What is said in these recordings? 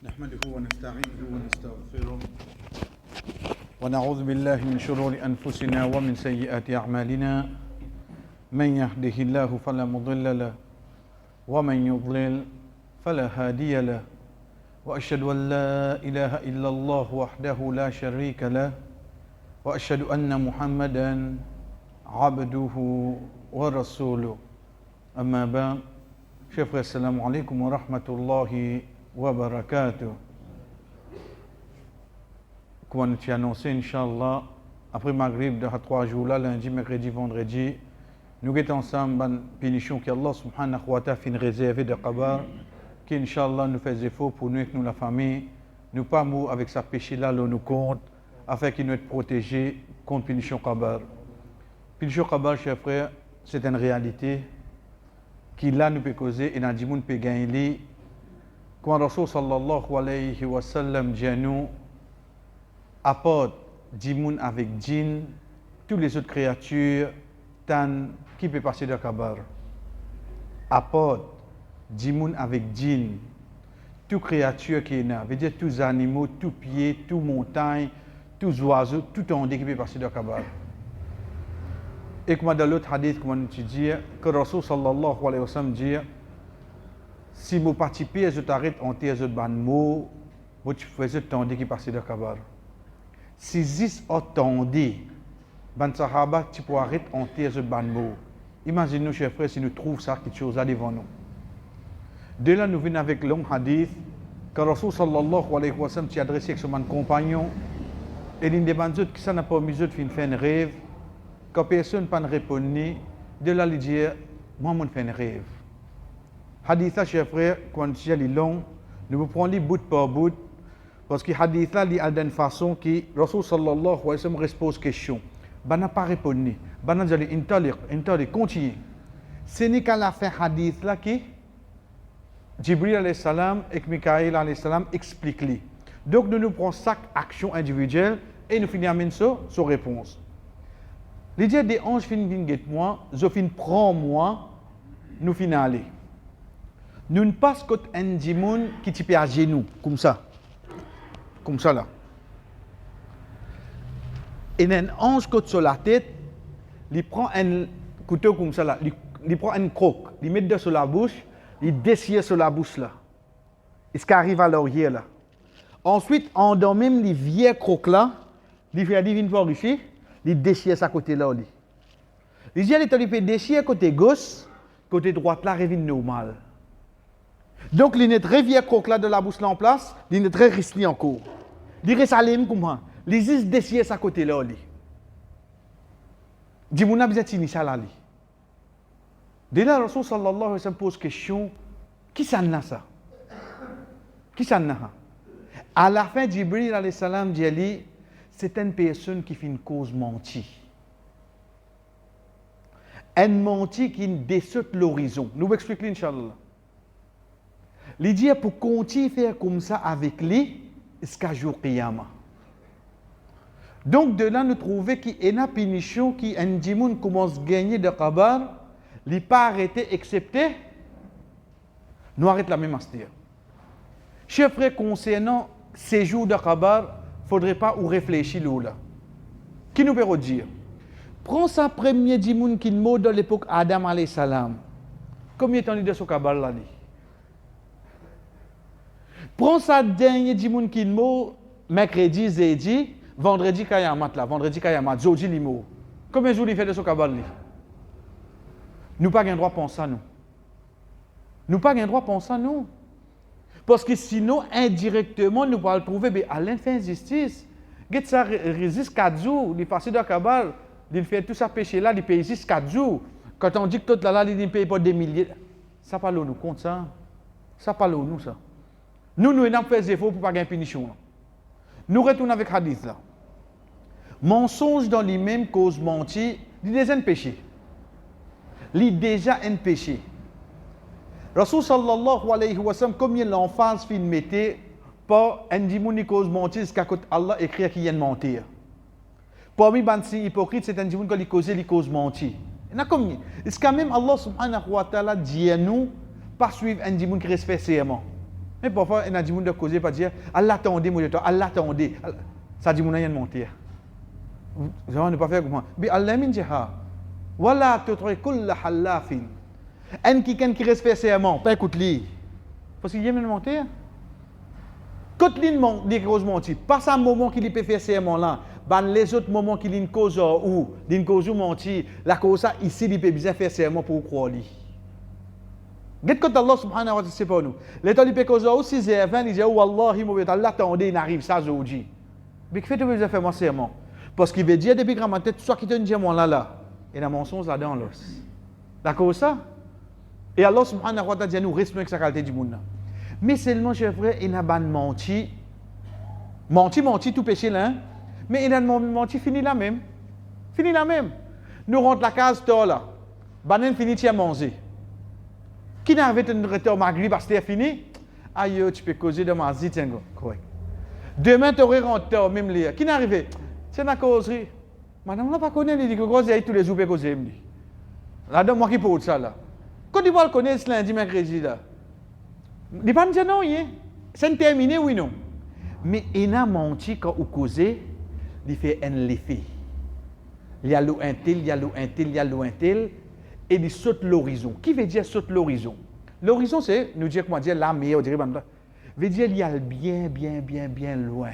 نحمده ونستعينه ونستغفره ونعوذ بالله من شرور أنفسنا ومن سيئات أعمالنا من يهده الله فلا مضل له ومن يضلل فلا هادي له وأشهد أن لا إله إلا الله وحده لا شريك له وأشهد أن محمدا عبده ورسوله أما بعد chers frères, assalamu alaikum wa rahmatullahi wa barakatuh. Comme on t'a annoncé, Inch'Allah, après Maghrib de 3 jours là, lundi, mercredi, vendredi, nous sommes ensemble dans la pénition qu'Allah subhanahu wa ta'ala fin réservé de Qabar, qui Inch'Allah nous fait effort pour nous et nous la famille, nous pas mourir avec sa péché là, nous compte, afin qu'il nous être protégés contre pénition Qabar. Pénition Qabar, chers frères, c'est une réalité qui là nous peut causer et dans le monde peut gagner. Quand Rasul sallallahu alayhi wa sallam dit à nous, apporte du monde avec djinn, toutes les autres créatures, tant qui peut passer de Kabar. Apporte du monde avec djinn, toutes créatures qui est là, veut dire tous animaux, tous pieds, toutes montagnes, tous oiseaux, tout ondé qui peut passer de Kabar. Et comme dans l'autre hadith, comme on dit, que Rasul sallallahu alayhi wa sallam dit, si vous participez, je t'arrête en terre de ban mot, vous faites tendre qui passe de Kabar. Si 10 attendez, ban sahaba, tu peux arrêter en terre de ban mot. Imaginez-nous, chers frères, si nous trouvons ça, quelque chose là devant nous. De là, nous venons avec le long hadith, que Rasul sallallahu alayhi wa sallam s'est adressé avec son compagnon, et l'une des bandes qui n'a pas mis de faire un rêve. Quand personne n'a pas répondu, de là, il dit, moi, je fais un rêve. Hadith, chers frères, quand c'est long, nous prenons bout par bout, parce que hadith là, il y a une façon qui, Rasul sallallahu alayhi wa sallam pose question. Il n'a pas répondu. Il a dit, continue. Ce n'est qu'à la fin hadith là qui, Jibril alayhi salam et Mikaïl alayhi salam expliquent. Donc, nous prenons chaque action individuelle et nous finissons sur réponse. L'idée des anges fin guette moi, je fin prends moi, nous fin aller. Nous ne passons qu'un djimoun qui type à genoux, comme ça là. Et un ange qui sur la tête, il prend un couteau comme ça là, il prend une croque, il met sur la bouche, il dessire sur la bouche là. Et ce qui arrive à l'oreille là. Ensuite, en dans même les vieilles croques là, il fait divine voir ici. Il déchire sa côté là. Il dit, il peut déchirer côté gauche, côté droite là, revient normal. Donc, il est très vieux croque là de la bouche là en place, il est très risqué encore. Il reste à l'aime comme ça. Il dit, déchirer sa côté là. Il dit, mon abizet initial là. Dès là, Rasul sallallahu alayhi wa sallam pose question, qui s'en a ça? Qui s'en a? À la fin, Jibril alayhi salam dit, c'est une personne qui fait une cause mentie. Une mentie qui descend l'horizon. Nous expliquons, Inch'Allah. L'idée pour continuer à faire comme ça avec lui, jusqu'à jour Qiyamah. Donc, de là, nous trouvons qu'il y a une punition qui, un djimoun commence à gagner de Qabar, il n'est pas arrêté, excepté, nous arrêtons la même astir. Chers frères, concernant ces jours de Qabar, il ne faudrait pas ou réfléchir là. Qui nous peut dire? Prends sa première djimoun qui est de l'époque Adam alayhi salam. Combien de temps il de ce Kabbal là? Prends sa dernière djimoun qui est mercredi, jeudi, vendredi kayamat là, vendredi kayamat, jeudi limo. Combien de jours il fait de ce Kabbal là? Nous pas un droit de penser à nous. Nous pas un droit de penser à nous. Parce que sinon, indirectement, nous pouvons le trouver à l'injustice. Get ça résiste 4 jours, il passe de Kabbal, il fait tout ça péché là, il paye juste 4 jours. Quand on dit que tout là, il ne paye pas des milliers. Ça parle nous compte ça. Ça parle nous ça. Nous avons fait des efforts pour ne pas gagner punition. Nous retournons avec hadith là. Mensonge dans les mêmes causes menties, il est déjà un péché. Il est déjà un péché. Rasul sallallahu alayhi wa sallam, comme il l'emphase fin mettait, pas un djimoun cause mentir, jusqu'à côté Allah écrit qu'il y a une mentir. Parmi les hypocrites, c'est un djimoun qui cause mentir. Il y en a combien? Est-ce que même Allah subhanahu wa ta'ala dit à nous, pas suivre un djimoun qui respecte serment? Mais parfois, il y a des gens qui causer, pas dire, Allah attendez, moi, Allah attendez. Ça dit, mon rien de monter. Vous ne pas faire comment. Mais Allah min jiha. Voilà, tu trouves kull halafin. Un qui respecte serment, pas écoute-lui. Parce qu'il y a une montée. Quand il dit cause mentir, pas ça moment qu'il peut faire serment là, ben les autres moments qu'il une cause ou d'une cause ou mentir, la cause ça ici il peut bien faire serment pour croire lui. Qu'est-ce que Allah subhanahu wa ta'ala c'est pour nous. L'état il peut cause ou 6h20 il dit wallahi mauvais Allah attendez il arrive ça aujourd'hui. Mais que fait tu veux faire mon serment parce qu'il veut dire depuis grand tête soit qui te dit moi là et la mensonge là dans l'os. D'accord ça? Et Allah subhanahu wa ta'ala dit nous respectons sa qualité du monde. Mais seulement, chers frères, il a menti. Menti, tout péché là. Hein? Mais il a menti, fini la même. Fini la même. Nous rentrons la case, toi là. Banen fini, tu as mangé. Qui n'a pas un retour maghrib parce que c'est fini? Aïe, tu peux causer de ma zi, tiens, correct. Demain, tu aurais rentré, même lire. Qui n'a arrivé? C'est la causerie. Madame, on n'a pas connu, il dit que cause, tous les jours, causer. Là, moi qui peux ça là. Quand tu vas le connaître, c'est lundi, mercredi là. Il ne pas dire non, c'est terminé, oui, non. Mais il a menti quand il causé, il fait un effet. Il y a l'eau intel, il y a l'eau intel, il y a l'eau intel, et il saute l'horizon. Qui veut dire saute l'horizon? L'horizon, c'est, nous dire comment dire, la meilleure, on dirait, veut dire il y a bien loin.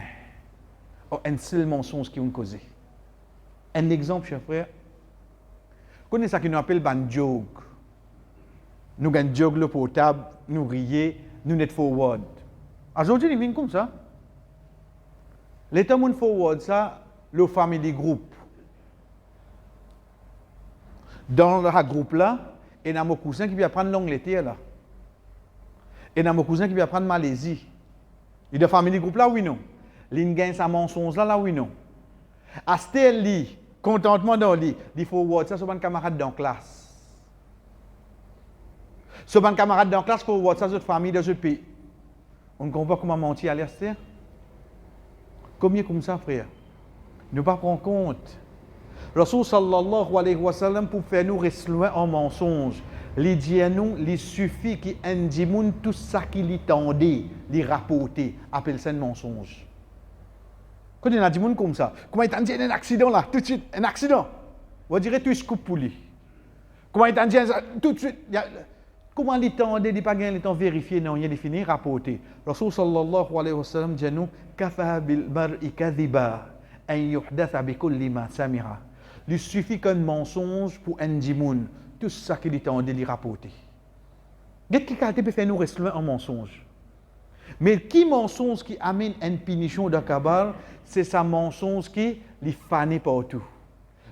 Oh, un seul mensonge qui a causé. Un exemple, chers frères. Vous connaissez ça qui nous appelle ban joke. Nous avons un joke le portable, nous rions, nous net forward. Aujourd'hui, il vient comme ça. L'état moun forward ça, le family group. Dans le groupe là, il y a mon cousin qui vient prendre l'Angleterre là. Il y a mon cousin qui vient prendre Malaisie. Il y a le family group là, oui non. Il gagne sa mensonge là, oui non. À ce contentement dans lui, il forward ça sur un camarade dans la classe. Ce bon camarade dans la classe pour voir ça, autre famille dans ce pays. On ne comprend pas comment mentir à l'Esther. Combien comme ça, frère? Ne pas prendre compte. Rasul sallallahu alayhi wa sallam, pour faire nous rester loin en mensonge, il dit à nous, il suffit qu'il ait tout ça qu'il tendait, il rapporter, appelle ça un mensonge. Quand il y a des gens comme ça, comment il t'a dit un accident là, tout de suite, un accident? On dirait que tu es scoop pour lui. Comment il t'a dit tout de suite? Comment les temps de pas gagner les temps vérifier non il est fini rapporter. Rasul sallallahu alayhi wa sallam dit nous kafa bil mar'i kadhiba an yuhdatha bi kulli ma sami'a. Il suffit qu'un mensonge pour un dimoun tout ça qu'il est temps de lui rapporter. Qu'est-ce qui peut faire nous rester loin en mensonge? Mais qui mensonge qui amène une punition de kabar, c'est sa mensonge qui lui fané partout.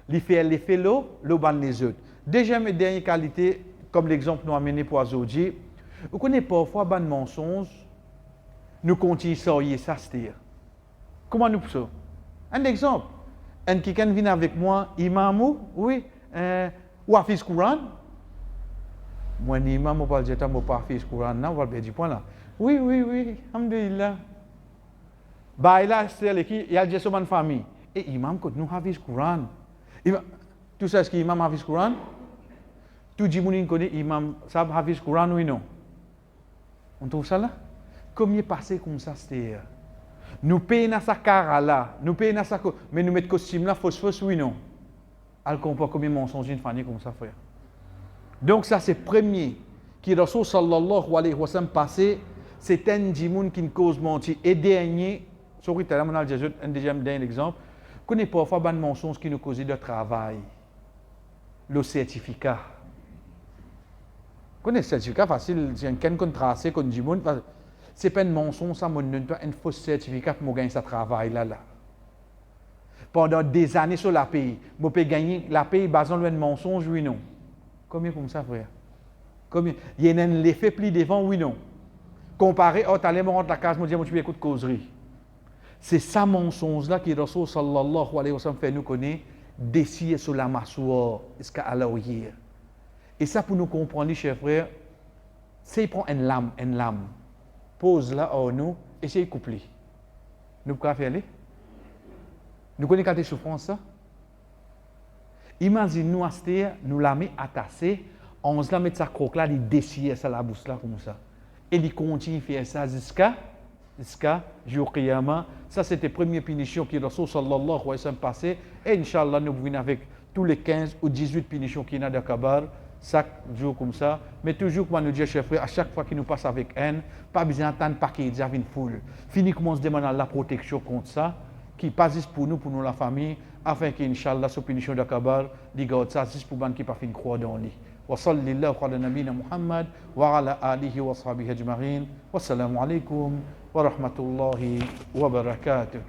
Lui fait l'effet le ban les autres. Deuxième et dernière qualité comme l'exemple nous a amené pour aujourd'hui, vous connaissez parfois ban mensonge, nous continuons à ça se dire. Comment nous faisons? Un exemple, un quelqu'un vient avec moi, imam oui, ou hafiz Coran. Moi, imam, je ne vais pas hafiz Coran, non, on va dire point là. Oui, alhamdulillah. Bah, là, c'est qui, il y a déjà une famille. Et imam, quand nous hafiz Coran, tu sais ce qu'imam hafiz Coran? Tout le monde connaît l'imam Sab Hafiz Coran, oui non. On trouve ça là? Comme il est passé comme ça, c'est nous payons à sa cara là, nous payons à sa mais nous mettons costume là, fausse, oui non. Elle comprend combien de mensonges une famille comme ça, frère. Donc ça c'est premier qui Rasul sallallahu alayhi wa sallam passé, c'est un djimoun qui ne cause mentir. Et dernier, sorry, tu as un deuxième exemple, qu'on est parfois ban mensonge qui nous cause de travail. Le certificat. Le certificat facile, c'est un qu'on tracé, qu'on dit, c'est pas un mensonge, ça, un faux certificat pour gagner ce travail là. Pendant des années sur la pays, je peux gagner la pays basant sur un mensonge, oui non. Combien comme ça, frère? Combien? Il y a un effet plus devant, oui non. Comparé, oh, tu allais me rendre la case, je me dis, tu écoutes causerie. C'est ça mensonge là qui Rasul sallallahu alayhi wa sallam fait nous connaître, d'essayer sur la massoua, est-ce qu'à la hier. Et ça, pour nous comprendre, chers frères, c'est il prend une lame, pose là, oh nous, essayez de coupler. Nous pouvons faire aller? Nous connaissons des souffrances, ça? Imagine-nous, nous la met attachée, on se la met sa croque là, il déchire ça la bouche là, comme ça. et il continue à faire ça jusqu'à jour Qiyamah. Ça, c'était la première punition qui Rasul sallallahu alayhi wa sallam passé. Et Inch'Allah, nous venons avec tous les 15 ou 18 punitions qu'il y a de Kabar, chaque jour comme ça. Mais toujours, comme nous dit, chef frère, à chaque fois qu'il nous passe avec haine, pas besoin d'attendre pas qu'il y ait une foule. Fini, comment on se demande la protection contre ça, qui passe juste pour nous la famille, afin qu'Inch'Allah, cette punition de Kabar, les gars, ça, juste pour les qui pas fait une croix dans lui. وصلى الله على نبينا محمد وعلى آله وصحبه أجمعين والسلام عليكم ورحمة الله وبركاته.